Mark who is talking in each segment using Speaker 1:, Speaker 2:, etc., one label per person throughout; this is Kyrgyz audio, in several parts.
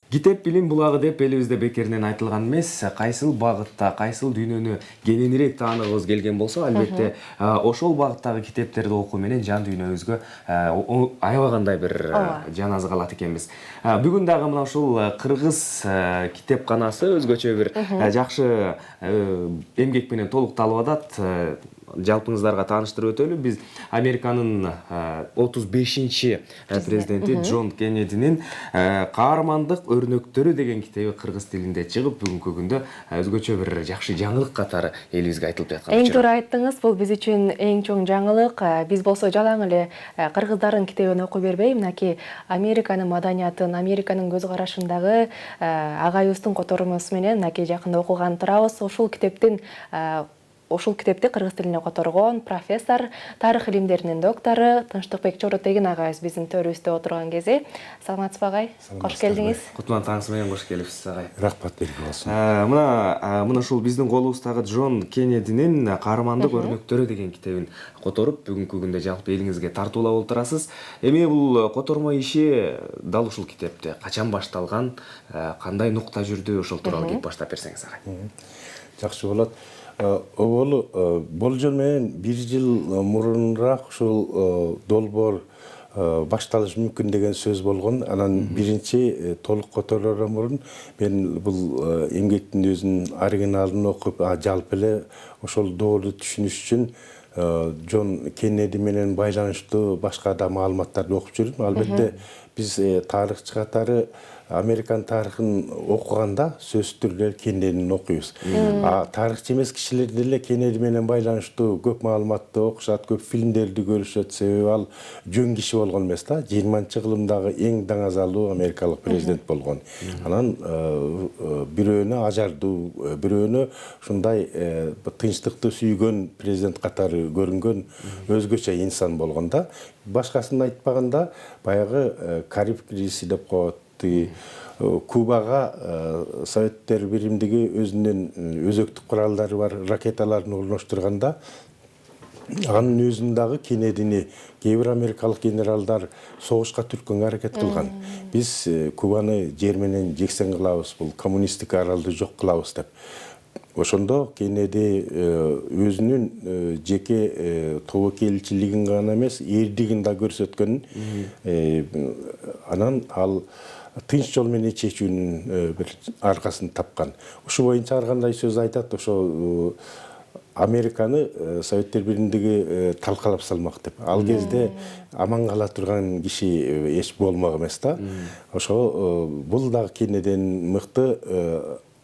Speaker 1: Китеп билим булагы деп элибизде бекеринен айтылган эмес. Кайсыл багытта, кайсыл дүйнөнү кененирээк тааныгыбыз келген болсо, албетте ошол багыттагы китептерди окуу менен жан дүйнөбүзгө аябагандай бир жан азык экенбиз. Бүгүн дагы мына ушул кыргыз китепканасы өзгөчө бир жакшы эмгек менен толукталып атат. Жалпыңыздарга тааныштырып өтөлү. Биз Американын 35-чи президенти Джон Кеннединин каармандык өрнөктөрү деген китеби кыргыз тилинде чыгып, бүгүнкү күндө өзгөчө бир жакшы жаңылык катары элибизге айтылып жаткан.
Speaker 2: Эң туура айттыңыз, бул биз үчүн эң чоң жаңылык. Биз болсо жалаң эле кыргыздардын китебин окуй бербей, мынакей Американын маданиятын, Американын көз карашындагы агайыбыздын котормосу менен мынакей жакында окуган турабыз. Ушул китепти кыргыз тилине которгон профессор, тарых илимдеринин доктору Тынчтыкбек Чоротегин агайыбыз биздин төрүбүздө отурган кези. Саламатсызбы агай? Кош келдиңиз.
Speaker 1: Кутман таңыңыз менен кош келипсиз агай.
Speaker 3: Рахмат берип болсун.
Speaker 1: Мына ушул биздин колубуздагы Джон Кеннединин каармандык өрнөктөрү деген китебин которуп, бүгүнкү күндө жалпы элиңизге тартуулап отурасыз. Эми бул котормо иши дал ушул китепте качан башталган, кандай нукта жүрдү, ошол тууралуу кеп баштап берсеңиз агай.
Speaker 3: Жакшы болот. Оболу болжол менен 1 жыл мурунураак ушул долбоор башталышы мүмкүн деген сөз болгон. Анан биринчи толук которордон мурун мен бул эмгектин өзүнүн оригиналын окуп, жалпы эле ошол доорду түшүнүш үчүн Джон Кеннеди менен байланыштуу башка да маалыматтарды окуп жүрдүм. Албетте биз тарыхчы катары Американ тарыхын окуганда сөзсүз түрдө Кеннедини окуйбуз. Тарыхчы эмес кишилер деле Кеннеди менен байланыштуу көп маалыматты окушат, көп фильмдерди көрүшөт. Себеби ал жөн киши болгон эмес да, 20-кылымдагы эң даңазалуу америкалык президент болгон. Анан бирөөнү ажардуу, бирөөнү ушундай тынчтыкты сүйгөн президент катары көрүнгөн өзгөчө инсан болгон да. Башкасын айтпаганда, баягы Кариб кризиси деп коет. Кубага Советтер Биримдиги өзүнүн өзөктүк куралдары бар ракеталарын орноштурганда, анын өзүн дагы Кеннедини кээ бир америкалык генералдар согушка түрткөнгө аракет кылган. Биз Кубаны жер менен жексен кылабыз, бул коммунисттик аралды жок кылабыз деп. Ошондо Кеннеди өзүнүн жеке тобокелчилигин гана эмес, эрдигин да көрсөткөн. Анан ал тынч жол менен чечүүнүн бир аркасын тапкан. Ушу боюнча ар кандай сөз айтат, ошо Американы Советтер Биримдиги талкалап салмак деп. Ал кезде аман кала турган киши эч болмок эмес да. Ошо бул дагы Кеннедидин мыкты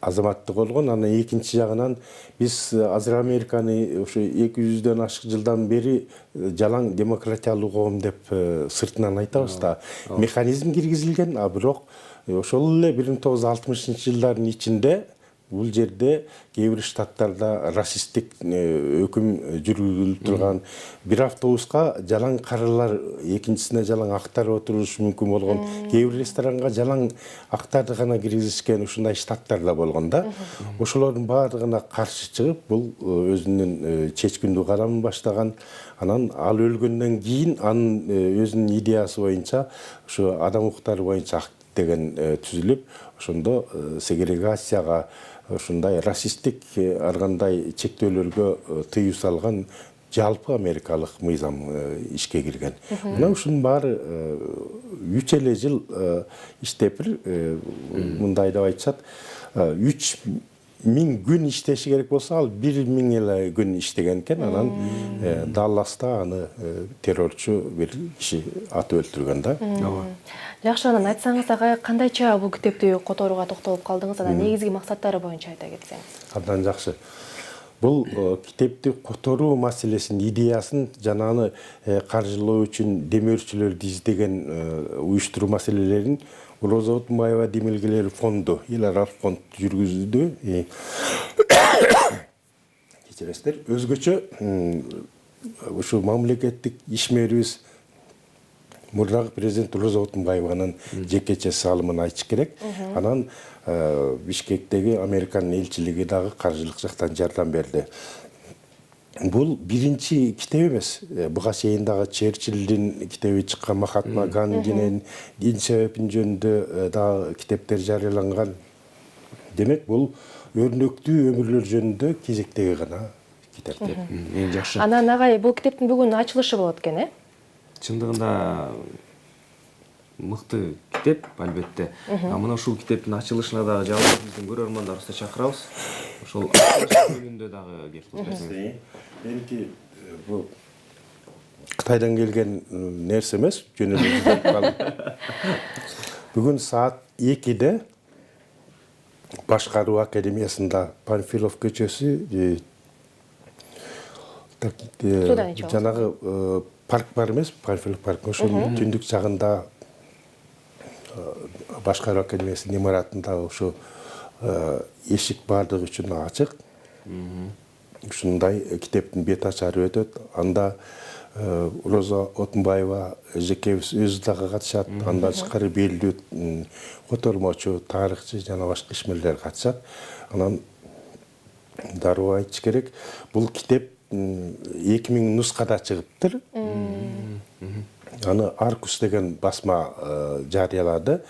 Speaker 3: азаматтык болгон. Анан экинчи жагынан биз азыр Американы ошо 200дөн ашык жылдан бери жалаң демократиялуу коом деп сыртынан айтабыз да. Механизм киргизилген, бирок ошол эле 1960-жылдардын ичинде бул жерде кээ бир штаттарда расисттик өкүм жүргүзүлүп турган, бир автобуска жалаң карылар, экинчисине жалаң актар отурушу мүмкүн болгон, кээ бир ресторанга жалаң актарды гана киргизишкен ушундай штаттарда болгон да. Ошолордун баардыгына каршы чыгып, бул өзүнүн чечкиндүү кадамын баштаган. Анан ал өлгөндөн кийин анын өзүнүн идеясы боюнча ушу адам укуктары боюнча акт деген түзүлүп, ошондо сегрегацияга, ушундай расисттик ар кандай чектөөлөргө тыюу салган жалпы америкалык мыйзам ишке кирген. Мына ушунун баары 3 эле жыл иштеп, мындай деп айтышат, 3000 күн иштеши керек болсо, ал 1000 эле күн иштеген экен. Анан Далласта аны террорчу бир киши атып өлтүргөн да.
Speaker 2: Жакшы, анан айтсаңыз агай, кандайча бул китепти которууга токтолуп калдыңыз, анан негизги максаттары боюнча айта кетсеңиз.
Speaker 3: Абдан жакшы. Бул китепти которуу маселесин, идеясын жанагы каржылоо үчүн демөөрчүлөрдү издеген уюштуруу маселелерин Роза Отунбаева демилгелери фонду, эл аралык фонд жүргүздү. Кечиресиздер, өзгөчө ушу мамлекеттик ишмерибиз мурдагы президент Роза Отунбаеванын жекече салымын айтыш керек. Анан Бишкектеги Американын элчилиги дагы каржылык жактан жардам берди. Бул биринчи китеп эмес. Буга чейин дагы Черчиллдин китеби чыккан, Махатма Гандинин дин себепин жөнүндө дагы китептер жарыяланган. Демек, бул өрнөктүү өмүрлөр жөнүндө кезектеги гана китеп.
Speaker 1: Эң жакшы.
Speaker 2: Анан агай, бул китептин бүгүн ачылышы болот экен, э?
Speaker 1: Чындыгында мыкты китеп, албетте. Мына ушул китептин ачылышына дагы жалпы биздин көрөрмандарыбызды чакырабыз. Ошол жөнүндө дагы кеп кылсаңыз.
Speaker 3: Меники бул Кытайдан келген нерсе эмес, жөн эле. Бүгүн саат 2-де Башкаруу академиясында Панфилов көчөсү жанагы парк бар эмес, Панфилов парк. Ошонун түндүк жагында Башкаруу академиясынын имаратында ошо эшик бардыгы үчүн ачык. Ушундай китептин бет ачары өтөт. Анда Роза Отунбаева эжекебиз өзү дагы катышат. Андан тышкары белгилүү котормочу, тарыхчы жана башка ишмерлер катышат. Анан дароо айтыш керек, бул китеп 2000 нускада чыгыптыр. Аны Аркус деген басма жарыялады.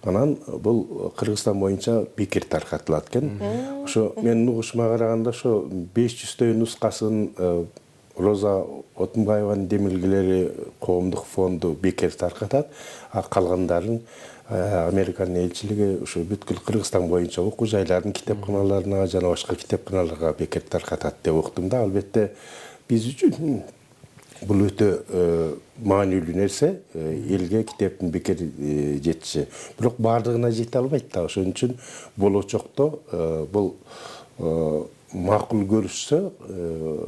Speaker 3: Анан бул Кыргызстан боюнча бекер таркатылат экен. Ошо менин угушума караганда ошо 500 нускасын Роза Отунбаеванын демилгелери коомдук фонду бекер таркатат, а калгандарын Американын элчилиги ошо бүткүл Кыргызстан боюнча окуу жайлардын китепканаларына жана башка китепканаларга бекер таркатат деп уктум да. Албетте биз үчүн бул өтө маанилүү нерсе, элге китептин бекер жетиши. Бирок бардыгына жете албайт да. Ошон үчүн болочокто бул макул көрүшсө,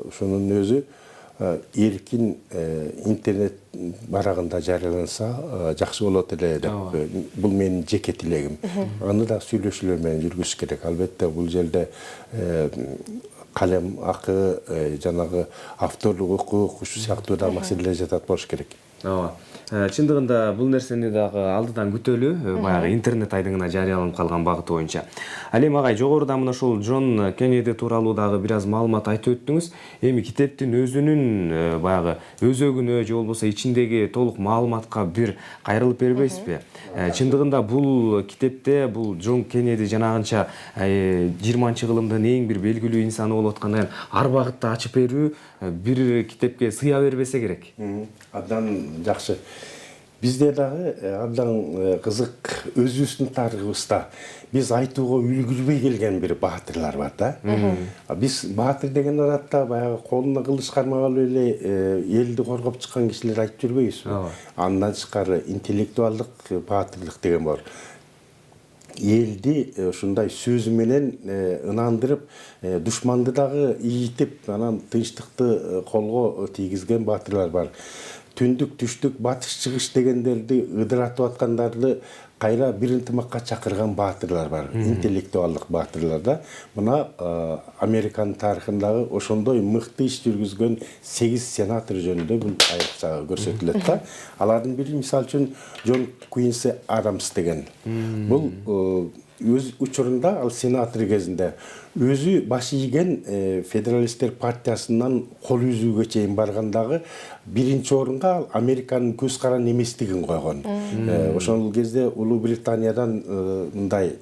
Speaker 3: ошонун өзү эркин интернет барагында жарыяланса жакшы болот эле деп. Бул менин жеке тилегим. Аны да сүйлөшүүлөр менен жүргүзүш керек. Албетте бул жерде калем акы, жанагы авторлук укук ушу сыяктуу да маселелер жатат болуш керек.
Speaker 1: Ооба. Чындыгында бул нерсени дагы алдыдан күтөлү, баягы интернет айдыңына жарыяланып калган багыты боюнча. Ал эми агай, жогоруда мына ушул Джон Кеннеди тууралуу дагы бир аз маалымат айтып өттүңүз. Эми китептин өзүнүн баягы өзөгүнө же болбосо ичиндеги толук маалыматка бир кайрылып бербейсизби? Чындыгында бул китепте бул Джон Кеннеди жанагынча 20-кылымдын эң бир белгилүү инсаны болуп аткандан ар багытты ачып берүү бир китепке сыя бербесе керек.
Speaker 3: Абдан жакшы. Бизде дагы абдан кызык өзүбүздүн тарыхыбызда биз айтууга үлгүрбөй келген бир баатырлар бар да. Биз баатыр деген аратта баягы колуна кылыч кармап алып эле элди коргоп чыккан кишилер айтып жүрбөйбүзбү? Андан тышкары интеллектуалдык баатырлык деген бар. Элди ушундай сөзү менен ынандырып, душманды дагы ийитип, анан тынчтыкты колго тийгизген баатырлар бар. Түндүк, түштүк, батыш, чыгыш дегендерди ыдыратып аткандарды кайра бир ынтымакка чакырган баатырлар бар. Интеллектуалдык баатырлар да. Мына Американын тарыхындагы ошондой мыкты иш жүргүзгөн 8 сенатор жөнүндө бул айрыкча көрсөтүлөт да. Алардын бири мисалы үчүн Джон Куинси Адамс деген. Бул өз учурунда ал сенатор кезинде өзү баш ийген федералисттер партиясынан кол үзүүгө чейин баргандагы биринчи орунга Американын көз каран эместигин койгон. Ошол кезде Улуу Британиядан мындай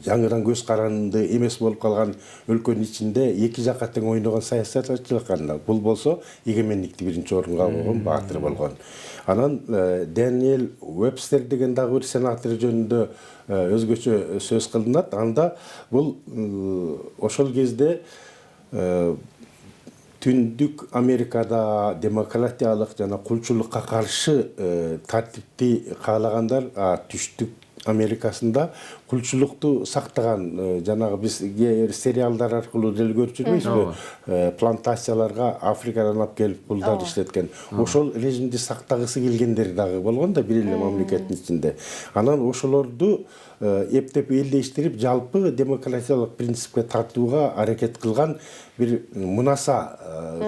Speaker 3: жаңыдан көз каранды эмес болуп калган өлкөнүн ичинде эки жакка тең ойногон саясатчылар. Бул болсо эгеменникти биринчи орунга койгон баатыр болгон. Анан Дэниел Уэбстер деген дагы бир сенатор жөнүндө өзгөчө сөз кылынат. Анда бул ошол кезде Түндүк Америкада демократиялык жана кулчулукка каршы тартипти каалагандар, түштүк Америкасында кулчулукту сактаган, жанагы бизге сериалдар аркылуу деле көрүп жүрбөйбүзбү? Плантацияларга Африкадан алып келип пулдар иштеткен. Ошол режимди сактагысы келгендер дагы болгон да бир эле мамлекеттин ичинде. Анан ошолорду эптеп элдештирип, жалпы демократиялык принципке тартууга аракет кылган бир мунаса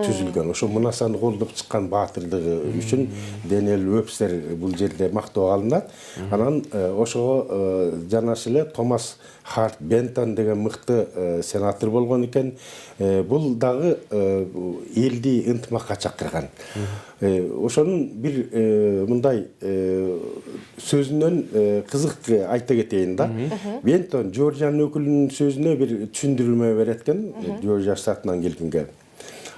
Speaker 3: түзүлгөн. Ошо мунасаны колдоп чыккан баатырдыгы үчүн Дэниел Уэбстер бул жерде мактоого алынат. Анан ошого жанашыл эле Томас Харт Бентон деген мыкты сенатор болгон экен. Бул дагы элди ынтымакка чакырган. Ошонун бир мындай сөзүнөн кызык айта кетейин да. Бентон Жоржиянын өкүлүнүн сөзүнө бир түшүндүрмө берет экен, Жоржия штатынан келгенге.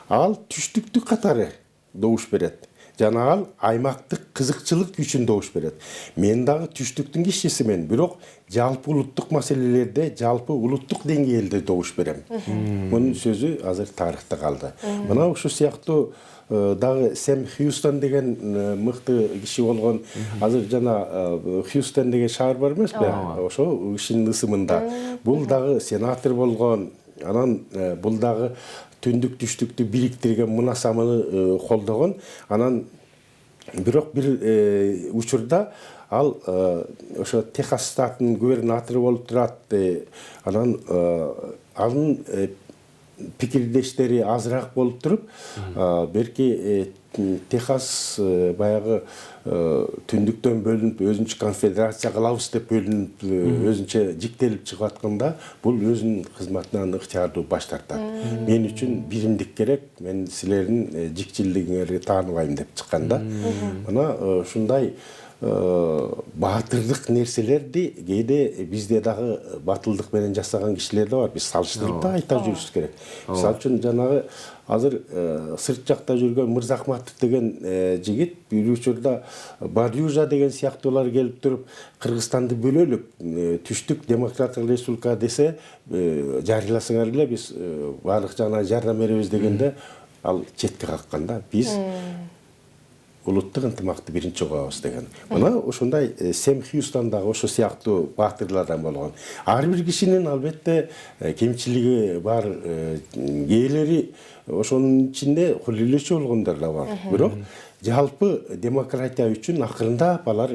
Speaker 3: Ал түштүктүк катары добуш берет. Жана ал аймактык кызыкчылык үчүн добуш берет. Мен дагы түштүктүн кишисимин, бирок жалпы улуттук маселелерде, жалпы улуттук деңгээлде добуш берем. Мунун сөзү азыр тарыхта калды. Мына ушул сыяктуу дагы Сэм Хьюстон деген мыкты киши болгон. Азыр жана Хьюстон деген шаар бар эмеспи? Ошо кишинин ысымында. Бул дагы сенатор болгон. Анан бул дагы түндүк түштүктү бириктирген мунасаманы колдогон. Анан бирок бир учурда ал ошо Техас штатынын губернатору болуп турат. Анан анын пикирдештери азыраак болуп туруп, берки Техас баягы түндүктөн бөлүнүп өзүнчө конфедерация кылабыз деп бөлүнүп өзүнчө жиктелип чыгып атканда бул өзүнүн кызматынан ыктыярдуу баш тартат. Мен үчүн биримдик керек, мен силердин жикчилдигиңерди тааныбайм деп чыкканда. Мына ушундай баатырлык нерселерди кээде бизде дагы батылдык менен жасаган кишилер да бар. Биз салыштырып да айта жүрүшүбүз керек. Мисалы үчүн жанагы азыр сырт жакта жүргөн Мырзахматов деген жигит бир учурда Бадюжа деген сыяктуулар келип туруп Кыргызстанды бөлөлүк, түштүк демократиялык республика десе жарыяласаңар эле биз баардык жагынан жардам беребиз дегенде ал четке какканда биз улуттук ынтымакты биринчи коебуз деген. Мына ушундай Сэм Хьюстон дагы ошо сыяктуу баатырлардан болгон. Ар бир кишинин албетте кемчилиги бар, кээleri ошонун ичинде кулилүүчү болгондор да бар. Бирок жалпы демократия үчүн акырындап алар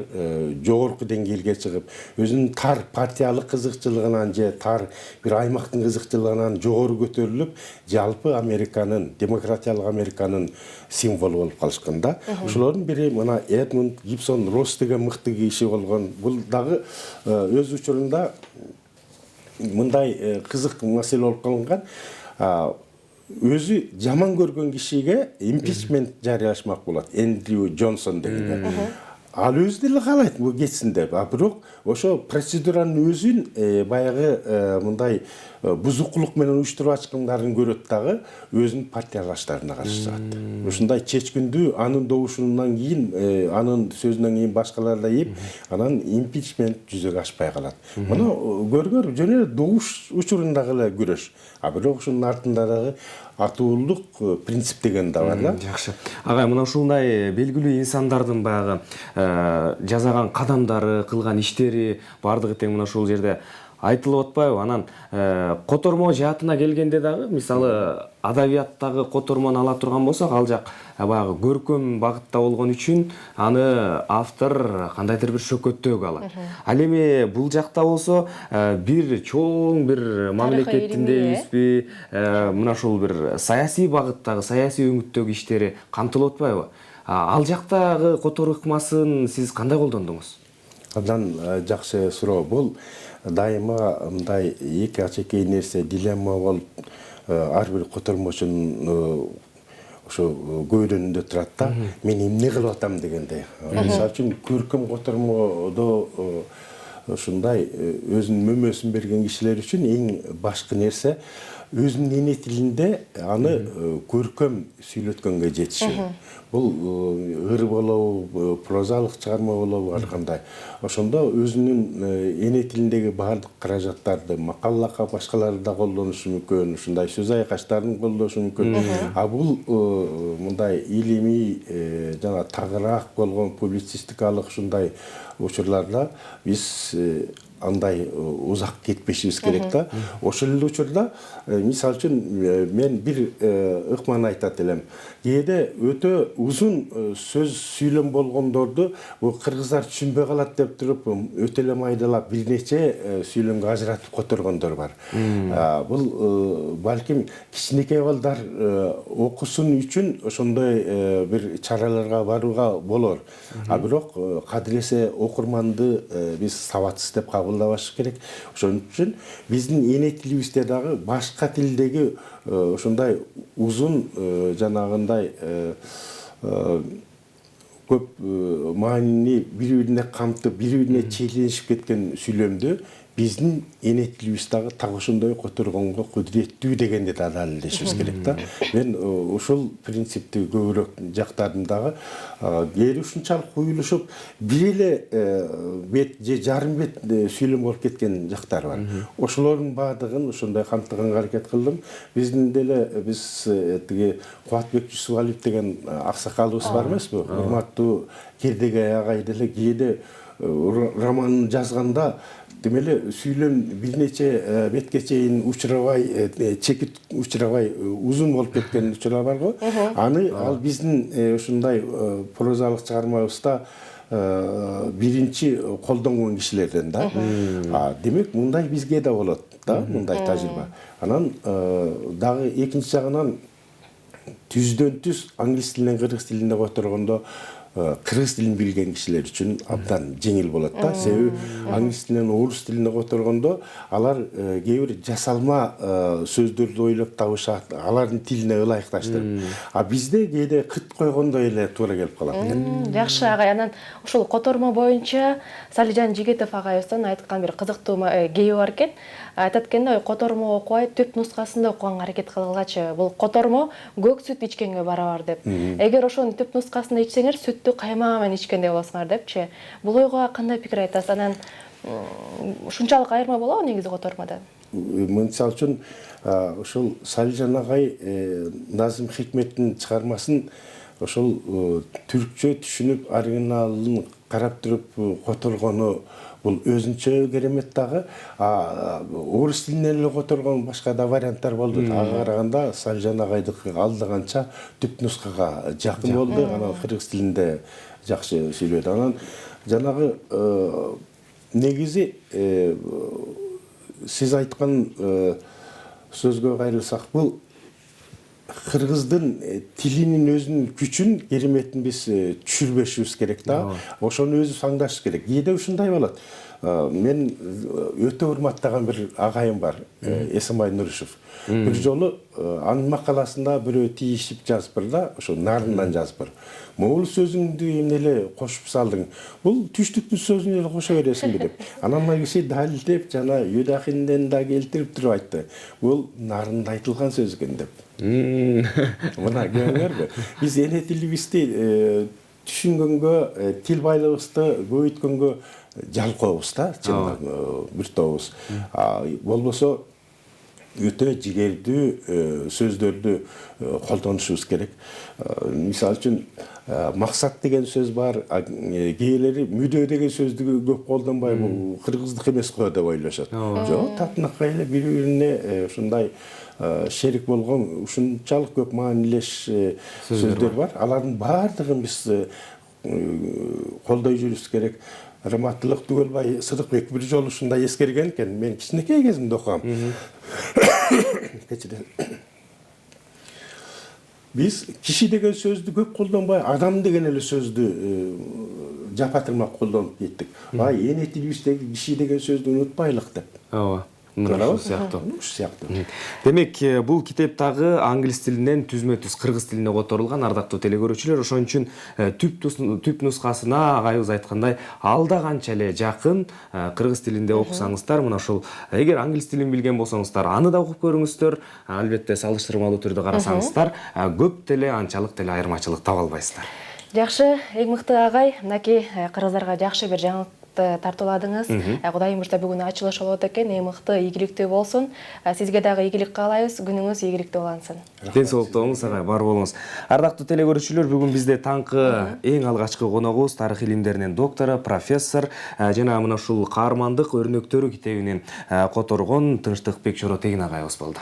Speaker 3: жогорку деңгээлге чыгып, өзүнүн тар партиялык кызыкчылыгынан же тар бир аймактын кызыкчылыгынан жогору көтөрүлүп, жалпы Американын, демократиялык Американын символу болуп калышканда. Ошолордун бири мына Эдмунд Гибсон Росс деген мыкты киши болгон. Бул дагы өз учурунда мындай кызык маселе болуп калган. Өзү жаман көргөн кишиге импичмент жарыялашмак болот. Эндрю Джонсон дегенде. Ал өзү деле каалайт бул кетсин деп. Бирок ошо процедуранын өзүн баягы мындай бузукулук менен уюштуруп ачкандарын көрөт дагы өзүнүн партиялаштарына каршы чыгат. Ушундай чечкиндүү анын добушунан кийин, анын сөзүнөн кийин башкалар да ийип, анан импичмент жүзөгө ашпай калат. Мына көргөр жөн эле добуш учурундагы эле күрөш. Бирок ушунун артында дагы атуулук принцип деген да бар да.
Speaker 1: Жакшы. Агай, мына ушундай белгилүү инсандардын баягы жасаган кадамдары, кылган иштери бардыгы тең мына ушул жерде айтылып атпайбы? Анан котормо жаатына келгенде дагы, мисалы адабияттагы котормону ала турган болсок, ал жак баягы көркөм багытта болгон үчүн аны автор кандайдыр бир шөкөттөөгө алат. Ал эми бул жакта болсо бир чоң бир мамлекеттин дейбизби, мына ушул бир саясий багыттагы, саясий өңүттөгү иштери камтылып атпайбы? Ал жактагы котор ыкмасын сиз кандай колдондуңуз?
Speaker 3: Абдан жакшы суроо. Бул дайыма мындай эки ачекей нерсе дилемма болуп ар бир котормочунун ошо көйрөнүндө турат да. Мен эмне кылып атам дегенде. Мисалы үчүн көркөм котормодо ушундай өзүнүн мөмөсүн берген кишилер үчүн эң башкы нерсе өзүнүн эне тилинде аны көркөм сүйлөткөнгө жетишүү. Бул ыр болобу, прозалык чыгарма болобу, ар кандай. Ошондо өзүнүн эне тилиндеги баардык каражаттарды макаллакка башкаларды да колдонушу мүмкүн, ушундай сөз айкаштарын колдошу мүмкүн. Бул мындай илимий жана тагыраак болгон публицистикалык ушундай учурларда биз андай узак кетпешибиз керек да. Ошол эле учурда мисалы үчүн мен бир ыкманы айтат элем. Кээде өтө узун сөз сүйлөм болгондорду бул кыргыздар түшүнбөй калат деп туруп өтө эле майдалап бир нече сүйлөмгө ажыратып которгондор бар. Бул балким кичинекей балдар окусун үчүн ошондой бир чараларга барууга болор. Бирок кадыресе окурманды биз сабатсыз деп кабыл кабылдабаш керек. Ошон үчүн биздин эне тилибизде дагы башка тилдеги ушундай узун жанагындай көп маанини бири-бирине камтып, бири-бирине чийлешип кеткен сүйлөмдү биздин эне тилибиз дагы так ошондой которгонго кудуреттүү дегенди да далилдешибиз керек да. Мен ушул принципти көбүрөөк жактадым дагы. Кээде ушунчалык уюлушуп бир эле бет же жарым бет сүйлөм болуп кеткен жактар бар. Ошолордун баардыгын ошондой камтыганга аракет кылдым. Биздин деле биз тиги Кубатбек Жусупалиев деген аксакалыбыз бар эмеспи? Урматтуу Кердегай агай деле кээде романын жазганда демеле сүйлөм бир нече бетке чейин учурабай, чекит учурабай узун болуп кеткен учурлар бар го. Аны ал биздин ушундай прозалык чыгармабызда биринчи колдонгон кишилерден да. Демек мындай бизге да болот да, мындай тажрыйба. Анан дагы экинчи жагынан түздөн түз англис тилинен кыргыз тилине которгондо кыргыз тилин билген кишилер үчүн абдан жеңил болот да. Себеби англис тилинен орус тилине которгондо алар кээ бир жасалма сөздөрдү ойлоп табышат, алардын тилине ылайыкташтырып. А бизде кээде кыт койгондой эле туура келип калат экен.
Speaker 2: Жакшы агай, анан ушул котормо боюнча Салижан Жигитов агайыбыздын айткан бир кызыктуу кеби бар экен. Айтат экенде, котормо окубай түп нускасында окуганга аракет кылгылачы. Бул котормо көк сүт ичкенге барабар деп. Эгер ошонун түп нускасында ичсеңер, сүттү каймак менен ичкендей болосуңар депчи. Бул ойго кандай пикир айтасыз? Анан ушунчалык айырма болобу негизи котормодо?
Speaker 3: Мисалы үчүн ошол Салижан агай Назым Хикметтин чыгармасын ошол түркчө түшүнүп, оригиналын карап туруп которгону бул өзүнчө керемет дагы. Орус тилинен эле которгон башка да варианттар болду. Ага караганда Салижан агайдыкы алдыганча түп нускага жакын болду. Анан кыргыз тилинде жакшы сүйлөдү. Анан жанагы негизи сиз айткан сөзгө кайрылсак, бул кыргыздын тилинин өзүнүн күчүн, кереметин биз түшүрбөшүбүз керек да. Ошону өзүбүз аңдашыбыз керек. Кээде ушундай болот. Мен өтө урматтаган бир агайым бар, Эсембай Нурушев. Бир жолу анын макаласында бирөө тийишип жазыптыр да, ошо нарындан жазыптыр. Могул сөзүңдү эмне эле кошуп салдың? Бул түштүктүн сөзүн эле кошо бересиңби деп. Анан ана киши далилдеп, жана Юдахинден да келтирип туруп айтты. Бул нарында айтылган сөз экен деп. Мына көрүңөрбү? Биз эне тилибизди түшүнгөнгө, тил байлыгыбызды көбөйткөнгө жалкообуз да, бир тобубуз. Болбосо өтө жигердүү сөздөрдү колдонушубуз керек. Мисалы үчүн максат деген сөз бар, кээделери мүдө деген сөздү көп колдонбай, бул кыргыздык эмес го деп ойлошот. Жок, татынакай эле бири-бирине ушундай шерик болгон ушунчалык көп маанилеш сөздөр бар. Алардын баардыгын биз колдой жүрүш керек. Раматтылык Түгөлбай Сыдыкбек бир жолу ушундай эскерген экен. Мен кичинекей кезимде окугам. Биз киши деген сөздү көп колдонбай, адам деген эле сөздү жапатырмак колдонуп кеттик. Эне тилибиздеги киши деген сөздү унутпайлык деп.
Speaker 1: Ооба. Ушул сыяктуу. Демек, бул китептагы англис тилинен түзмө-түз кыргыз тилине которулган, ардактуу телекөрүүчүлөр. Ошон үчүн түп нускасына агайыбыз айткандай алда канча эле жакын кыргыз тилинде окусаңыздар, мына ушул эгер англис тилин билген болсоңуздар, аны да окуп көрүңүздөр. Албетте салыштырмалуу түрдө карасаңыздар, көп деле анчалык деле айырмачылык таба албайсыздар.
Speaker 2: Жакшы, эң мыкты агай, мынакей кыргыздарга жакшы бир жаңылык тартууладыңыз. Кудайым буйрса бүгүн ачылыш болот экен. Эң мыкты, ийгиликтүү болсун. Сизге дагы ийгилик каалайбыз. Күнүңүз ийгиликтүү улансын.
Speaker 1: Ден соолуктуу болуңуз агай, бар болуңуз. Ардактуу телекөрүүчүлөр, бүгүн бизде таңкы эң алгачкы коногубуз тарых илимдеринин доктору, профессор жана мына ушул каармандык өрнөктөрү китебинин которгон Тынчтыкбек Чоротегин агайыбыз болду.